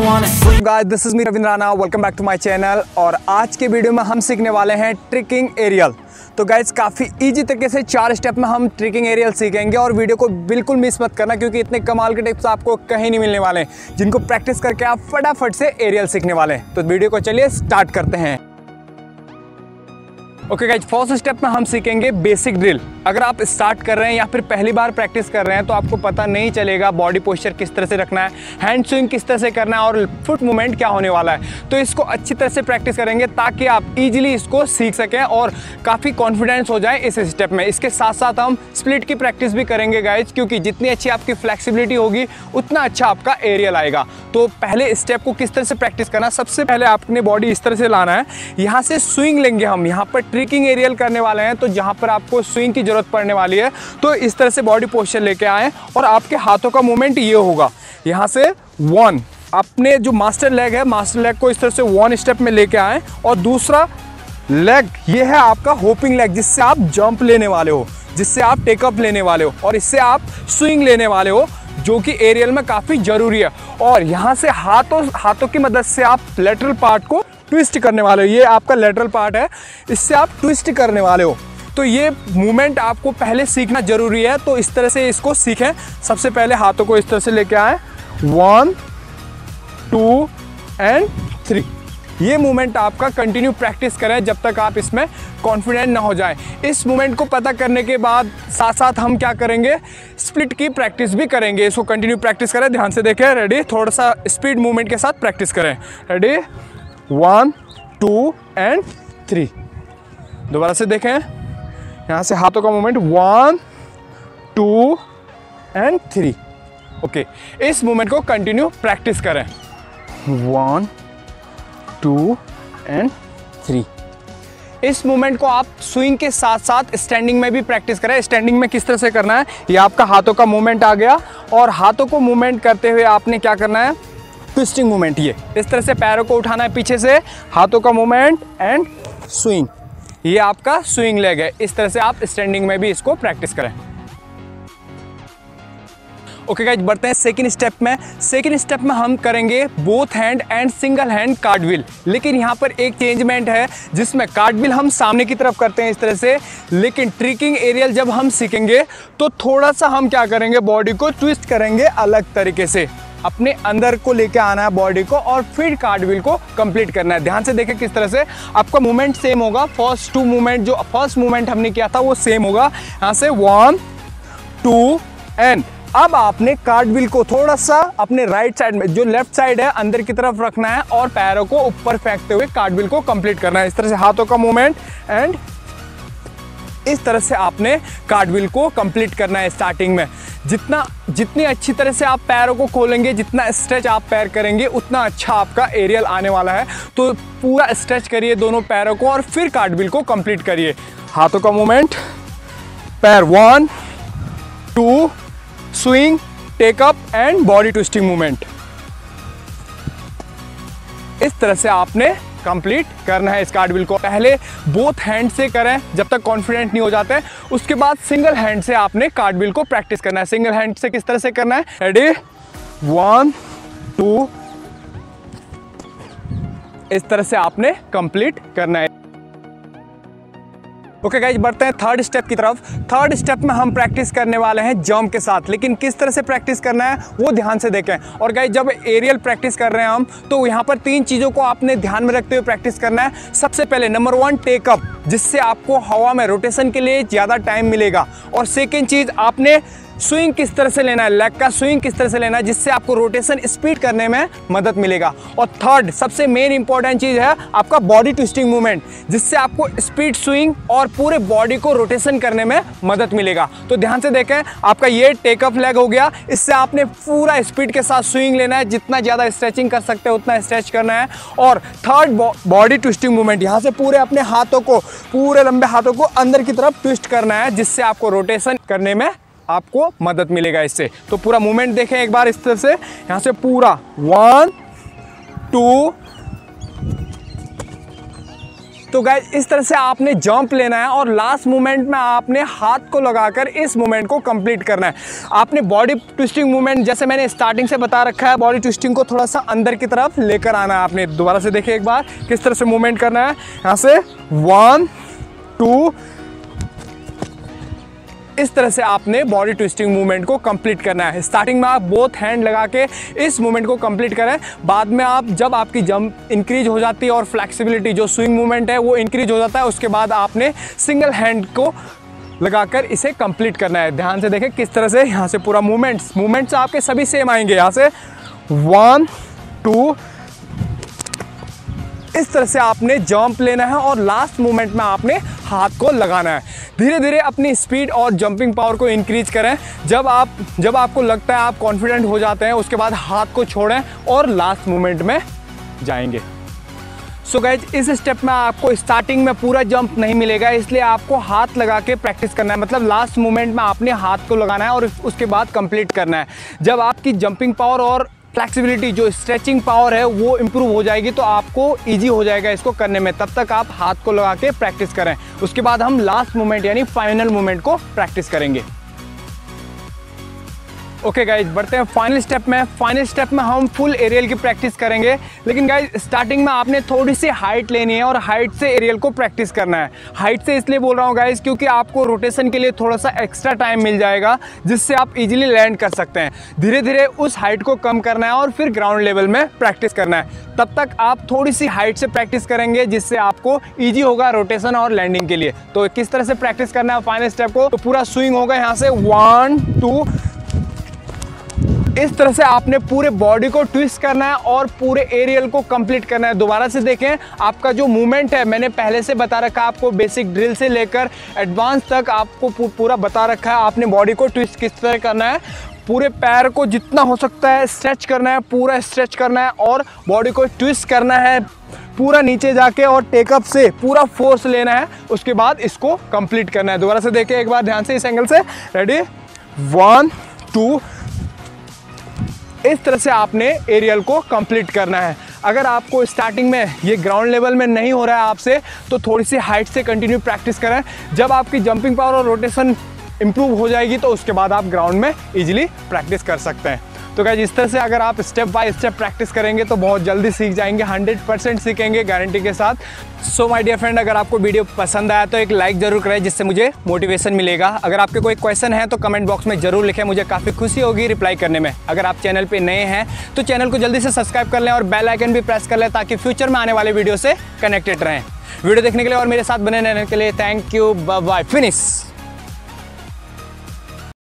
wanna sleep. Guys this is me Ravindra Rana, welcome back to my channel. और आज के video में हम सीखने वाले हैं ट्रिकिंग एरियल। तो गाइस काफ़ी इजी तरीके से 4 स्टेप में हम ट्रिकिंग एरियल सीखेंगे और वीडियो को बिल्कुल मिस मत करना, क्योंकि इतने कमाल के टिप्स आपको कहीं नहीं मिलने वाले हैं जिनको प्रैक्टिस करके आप फटाफट से एरियल सीखने वाले हैं। तो वीडियो को चलिए स्टार्ट करते हैं। ओके गाइज, फर्स्ट स्टेप में हम सीखेंगे बेसिक ड्रिल। अगर आप स्टार्ट कर रहे हैं या फिर पहली बार प्रैक्टिस कर रहे हैं तो आपको पता नहीं चलेगा बॉडी पोस्चर किस तरह से रखना है, हैंड स्विंग किस तरह से करना है और फुट मूवमेंट क्या होने वाला है। तो इसको अच्छी तरह से प्रैक्टिस करेंगे ताकि आप इजीली इसको सीख सकें और काफ़ी कॉन्फिडेंस हो जाए इस स्टेप में। इसके साथ साथ हम स्प्लिट की प्रैक्टिस भी करेंगे गाइज, क्योंकि जितनी अच्छी आपकी फ्लेक्सिबिलिटी होगी उतना अच्छा आपका एरियल आएगा। तो पहले स्टेप को किस तरह से प्रैक्टिस करना, सबसे पहले आपने बॉडी इस तरह से लाना है। यहाँ से स्विंग लेंगे हम, यहाँ पर ट्रिकिंग एरियल करने वाले हैं तो जहाँ पर आपको स्विंग की जरूरत पड़ने वाली है। तो इस तरह से बॉडी पोस्चर लेके आए और आपके हाथों का मूवमेंट ये होगा। यहाँ से 1, अपने जो मास्टर लेग है, मास्टर लेग को इस तरह से 1 स्टेप में लेके आए और दूसरा लेग ये है आपका होपिंग लेग, जिससे आप जंप लेने वाले हो, जिससे आप टेकअप लेने वाले हो और इससे आप स्विंग लेने वाले हो, जो कि एरियल में काफ़ी ज़रूरी है। और यहाँ से हाथों की मदद से आप लेटरल पार्ट को ट्विस्ट करने वाले हो। ये आपका लेटरल पार्ट है, इससे आप ट्विस्ट करने वाले हो। तो ये मूवमेंट आपको पहले सीखना ज़रूरी है, तो इस तरह से इसको सीखें। सबसे पहले हाथों को इस तरह से लेके आए, 1 2 एंड 3। ये मूवमेंट आपका कंटिन्यू प्रैक्टिस करें जब तक आप इसमें कॉन्फिडेंट ना हो जाए। इस मूवमेंट को पता करने के बाद साथ साथ हम क्या करेंगे, स्प्लिट की प्रैक्टिस भी करेंगे। इसको कंटिन्यू प्रैक्टिस करें, ध्यान से देखें। रेडी, थोड़ा सा स्पीड मूवमेंट के साथ प्रैक्टिस करें। Ready, 1 2 and 3। दोबारा से देखें, यहाँ से हाथों का मूवमेंट 1 2 एंड 3। ओके, इस मूवमेंट को कंटिन्यू प्रैक्टिस करें। 1 2 एंड 3। इस मूवमेंट को आप स्विंग के साथ साथ स्टैंडिंग में भी प्रैक्टिस करें। स्टैंडिंग में किस तरह से करना है, ये आपका हाथों का मूवमेंट आ गया और हाथों को मूवमेंट करते हुए आपने क्या करना है, ट्विस्टिंग मूवमेंट। ये इस तरह से पैरों को उठाना है पीछे से, हाथों का मूवमेंट एंड स्विंग। ये आपका स्विंग लेग है। इस तरह से आप स्टैंडिंग में भी इसको प्रैक्टिस करें। ओके गाइज, बढ़ते हैं सेकंड स्टेप में। सेकंड स्टेप में हम करेंगे both hand and single hand cartwheel. लेकिन यहाँ पर एक चेंजमेंट है, जिसमें कार्टव्हील हम सामने की तरफ करते हैं इस तरह से, लेकिन ट्रिकिंग एरियल जब हम सीखेंगे तो थोड़ा सा हम क्या करेंगे, बॉडी को ट्विस्ट करेंगे अलग तरीके से। अपने अंदर को लेके आना है बॉडी को और फिर कार्टव्हील को कंप्लीट करना है। ध्यान से देखें किस तरह से आपका मूवमेंट सेम होगा। फर्स्ट मूवमेंट हमने किया था वो सेम होगा। यहाँ से 1 2 एंड अब आपने कार्टव्हील को थोड़ा सा अपने राइट साइड में, जो लेफ्ट साइड है, अंदर की तरफ रखना है और पैरों को ऊपर फेंकते हुए कार्टव्हील को कंप्लीट करना है। इस तरह से हाथों का मूवमेंट एंड इस तरह से आपने कार्टव्हील को कंप्लीट करना है। स्टार्टिंग में जितनी अच्छी तरह से आप पैरों को खोलेंगे, जितना स्ट्रेच आप पैर करेंगे, उतना अच्छा आपका एरियल आने वाला है। तो पूरा स्ट्रेच करिए दोनों पैरों को और फिर कार्टव्हील को कंप्लीट करिए। हाथों का मूवमेंट, पैर 1 2, swing, take up and body twisting movement. इस तरह से आपने कंप्लीट करना है इस कार्टव्हील को। पहले बोथ हैंड से करें जब तक कॉन्फिडेंट नहीं हो जाते, उसके बाद सिंगल हैंड से आपने कार्टव्हील को प्रैक्टिस करना है। सिंगल हैंड से किस तरह से करना है, रेडी, 1 2, इस तरह से आपने कंप्लीट करना है। ओके गाइज, बढ़ते हैं थर्ड स्टेप की तरफ। थर्ड स्टेप में हम प्रैक्टिस करने वाले हैं जंप के साथ, लेकिन किस तरह से प्रैक्टिस करना है वो ध्यान से देखें। और गाइज, जब एरियल प्रैक्टिस कर रहे हैं हम, तो यहाँ पर 3 चीज़ों को आपने ध्यान में रखते हुए प्रैक्टिस करना है। सबसे पहले नंबर 1 टेकअप, जिससे आपको हवा में रोटेशन के लिए ज़्यादा टाइम मिलेगा। और सेकेंड चीज़, आपने स्विंग किस तरह से लेना है, लेग का स्विंग किस तरह से लेना है, जिससे आपको रोटेशन स्पीड करने में मदद मिलेगा। और थर्ड सबसे मेन इंपॉर्टेंट चीज़ है आपका बॉडी ट्विस्टिंग मूवमेंट, जिससे आपको स्पीड स्विंग और पूरे बॉडी को रोटेशन करने में मदद मिलेगा। तो ध्यान से देखें, आपका ये टेकअप लेग हो गया, इससे आपने पूरा स्पीड के साथ स्विंग लेना है, जितना ज़्यादा स्ट्रेचिंग कर सकते हैं उतना स्ट्रेच करना है। और थर्ड बॉडी ट्विस्टिंग मूवमेंट, यहाँ से पूरे अपने हाथों को, पूरे लंबे हाथों को अंदर की तरफ ट्विस्ट करना है, जिससे आपको रोटेशन करने में आपको मदद मिलेगा इससे। तो पूरा मूवमेंट देखें एक बार इस तरह से, यहाँ से पूरा 1 2 तो गाइस इस तरह से आपने जंप लेना है और लास्ट मोमेंट में आपने हाथ को लगाकर इस मोमेंट को कंप्लीट करना है। आपने बॉडी ट्विस्टिंग मूवमेंट जैसे मैंने स्टार्टिंग से बता रखा है, बॉडी ट्विस्टिंग को थोड़ा सा अंदर की तरफ लेकर आना है। आपने दोबारा से देखिए एक बार किस तरह से मूवमेंट करना है। यहाँ से 1 2, इस तरह से आपने बॉडी ट्विस्टिंग मूवमेंट को कंप्लीट करना है। स्टार्टिंग में आप बोथ हैंड लगा के इस मूवमेंट को कंप्लीट करें। बाद में आप जब आपकी जंप इंक्रीज हो जाती है और फ्लेक्सिबिलिटी जो स्विंग मूवमेंट है वो इंक्रीज हो जाता है, उसके बाद आपने सिंगल हैंड को लगाकर इसे कंप्लीट करना है। ध्यान से देखें किस तरह से यहाँ से पूरा मूवमेंट्स आपके सभी सेम आएंगे। यहाँ से 1 2, इस तरह से आपने जंप लेना है और लास्ट मोमेंट में आपने हाथ को लगाना है। धीरे धीरे अपनी स्पीड और जंपिंग पावर को इंक्रीज करें। जब आपको लगता है आप कॉन्फिडेंट हो जाते हैं, उसके बाद हाथ को छोड़ें और लास्ट मोमेंट में जाएंगे। सो गाइज इस स्टेप में आपको स्टार्टिंग में पूरा जंप नहीं मिलेगा, इसलिए आपको हाथ लगा के प्रैक्टिस करना है। मतलब लास्ट मोमेंट में आपने हाथ को लगाना है और उसके बाद कंप्लीट करना है। जब आपकी जंपिंग पावर और फ्लेक्सिबिलिटी जो स्ट्रेचिंग पावर है वो इंप्रूव हो जाएगी तो आपको इजी हो जाएगा इसको करने में। तब तक आप हाथ को लगा के प्रैक्टिस करें। उसके बाद हम लास्ट मोमेंट यानी फाइनल मोमेंट को प्रैक्टिस करेंगे। ओके गाइज, बढ़ते हैं फाइनल स्टेप में। फाइनल स्टेप में हम फुल एरियल की प्रैक्टिस करेंगे, लेकिन गाइज स्टार्टिंग में आपने थोड़ी सी हाइट लेनी है और हाइट से एरियल को प्रैक्टिस करना है। हाइट से इसलिए बोल रहा हूँ गाइज क्योंकि आपको रोटेशन के लिए थोड़ा सा एक्स्ट्रा टाइम मिल जाएगा, जिससे आप इजीली लैंड कर सकते हैं। धीरे धीरे उस हाइट को कम करना है और फिर ग्राउंड लेवल में प्रैक्टिस करना है। तब तक आप थोड़ी सी हाइट से प्रैक्टिस करेंगे, जिससे आपको ईजी होगा रोटेशन और लैंडिंग के लिए। तो किस तरह से प्रैक्टिस करना है फाइनल स्टेप को, तो पूरा स्विंग होगा यहाँ से 1 2, इस तरह से आपने पूरे बॉडी को ट्विस्ट करना है और पूरे एरियल को कंप्लीट करना है। दोबारा से देखें, आपका जो मूवमेंट है मैंने पहले से बता रखा है, आपको बेसिक ड्रिल से लेकर एडवांस तक आपको पूरा बता रखा है। आपने बॉडी को ट्विस्ट किस तरह करना है, पूरे पैर को जितना हो सकता है स्ट्रेच करना है, पूरा स्ट्रेच करना है और बॉडी को ट्विस्ट करना है पूरा नीचे जाके और टेकअप से पूरा फोर्स लेना है। उसके बाद इसको कंप्लीट करना है। दोबारा से देखें एक बार ध्यान से इस एंगल से, रेडी 1 2, इस तरह से आपने एरियल को कंप्लीट करना है। अगर आपको स्टार्टिंग में ये ग्राउंड लेवल में नहीं हो रहा है आपसे, तो थोड़ी सी हाइट से कंटिन्यू प्रैक्टिस करें। जब आपकी जंपिंग पावर और रोटेशन इंप्रूव हो जाएगी तो उसके बाद आप ग्राउंड में इजीली प्रैक्टिस कर सकते हैं। तो गाइस इस तरह से अगर आप स्टेप बाय स्टेप प्रैक्टिस करेंगे तो बहुत जल्दी सीख जाएंगे, 100% सीखेंगे गारंटी के साथ। सो माय डियर फ्रेंड, अगर आपको वीडियो पसंद आया तो एक लाइक जरूर करें, जिससे मुझे मोटिवेशन मिलेगा। अगर आपके कोई क्वेश्चन है तो कमेंट बॉक्स में जरूर लिखें, मुझे काफ़ी खुशी होगी रिप्लाई करने में। अगर आप चैनल पे नए हैं तो चैनल को जल्दी से सब्सक्राइब कर लें और बेल आइकन भी प्रेस कर लें, ताकि फ्यूचर में आने वाले वीडियो से कनेक्टेड रहें। वीडियो देखने के लिए और मेरे साथ बने रहने के लिए thank you, bye bye, finish.